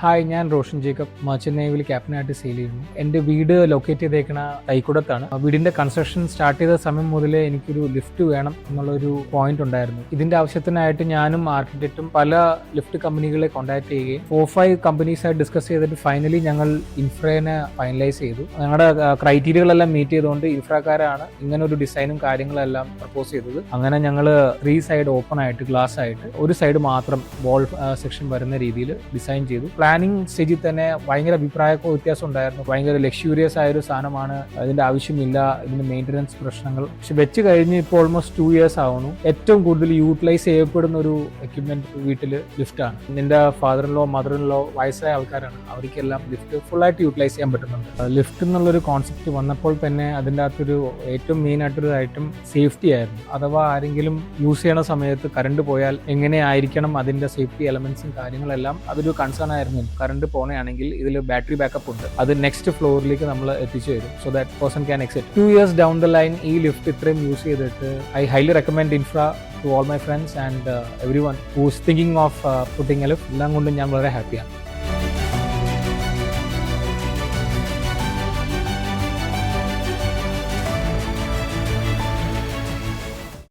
Hi, ഞാൻ Roshan Jacob, merchant നേവിയിൽ ക്യാപ്റ്റനായിട്ട് sale ചെയ്യുന്നു. എൻ്റെ വീട് ലൊക്കേറ്റ് ചെയ്തേക്കണ തൈക്കുടത്താണ്. വീടിൻ്റെ കൺസ്ട്രക്ഷൻ സ്റ്റാർട്ട് ചെയ്ത സമയം മുതലേ എനിക്കൊരു ലിഫ്റ്റ് വേണം എന്നുള്ളൊരു പോയിന്റ് ഉണ്ടായിരുന്നു. ഇതിൻ്റെ ആവശ്യത്തിനായിട്ട് ഞാനും ആർക്കിടെക്റ്റും പല ലിഫ്റ്റ് കമ്പനികളെ കോൺടാക്ട് ചെയ്യുകയും 4-5 കമ്പനീസായിട്ട് ഡിസ്കസ് ചെയ്തിട്ട് ഫൈനലി ഞങ്ങൾ ഇൻഫ്രനെ ഫൈനലൈസ് ചെയ്തു. ഞങ്ങളുടെ ക്രൈറ്റീരിയകളെല്ലാം മീറ്റ് ചെയ്തുകൊണ്ട് ഇൻഫ്രാക്കാരാണ് ഇങ്ങനെ ഒരു ഡിസൈനും കാര്യങ്ങളെല്ലാം പ്രപ്പോസ് ചെയ്തത്. അങ്ങനെ ഞങ്ങൾ 3 സൈഡ് ഓപ്പൺ ആയിട്ട് ഗ്ലാസ് ആയിട്ട് ഒരു സൈഡ് മാത്രം വോൾ സെക്ഷൻ വരുന്ന രീതിയിൽ ഡിസൈൻ ചെയ്തു. പ്ലാനിങ് സ്റ്റേജിൽ തന്നെ ഭയങ്കര അഭിപ്രായ വ്യത്യാസം ഉണ്ടായിരുന്നു. ഭയങ്കര ലക്ഷൂരിയസ് ആയ ഒരു സാധനമാണ്, അതിന്റെ ആവശ്യമില്ല, ഇതിന്റെ മെയിൻ്റനൻസ് പ്രശ്നങ്ങൾ. പക്ഷെ വെച്ച് കഴിഞ്ഞ് ഇപ്പോൾ ഓൾമോസ്റ്റ് 2 years ആവുന്നു. ഏറ്റവും കൂടുതൽ യൂട്ടിലൈസ് ചെയ്യപ്പെടുന്ന ഒരു എക്യുപ്മെന്റ് വീട്ടിൽ ലിഫ്റ്റാണ്. എൻ്റെ മദർ-ഇൻ-ലോ വയസ്സായ ആൾക്കാരാണ്, അവർക്കെല്ലാം ലിഫ്റ്റ് ഫുള്ളായിട്ട് യൂട്ടിലൈസ് ചെയ്യാൻ പറ്റുന്നുണ്ട്. ലിഫ്റ്റ് എന്നുള്ളൊരു കോൺസെപ്റ്റ് വന്നപ്പോൾ തന്നെ അതിൻ്റെ അകത്തൊരു ഏറ്റവും മെയിൻ ആയിട്ടൊരു ഐറ്റം സേഫ്റ്റി ആയിരുന്നു. അഥവാ ആരെങ്കിലും യൂസ് ചെയ്യണ സമയത്ത് കറണ്ട് പോയാൽ എങ്ങനെയായിരിക്കണം അതിന്റെ സേഫ്റ്റി എലമെന്റ്സും കാര്യങ്ങളെല്ലാം അതൊരു കൺസേൺ ആയിരുന്നു. കറണ്ട് പോവുകയാണെങ്കിൽ ഇതിൽ ബാറ്ററി ബാക്കപ്പ് ഉണ്ട്, അത് നെക്സ്റ്റ് ഫ്ലോറിലേക്ക് നമ്മൾ എത്തിച്ചു തരും, so that person can exit. 2 years down the line ഈ ലിഫ്റ്റ് ഇത്രയും യൂസ് ചെയ്തിട്ട് I highly recommend Infra to all my friends and every one who's thinking of putting a lift. എല്ലാം കൊണ്ടും ഞാൻ വളരെ ഹാപ്പിയാണ്.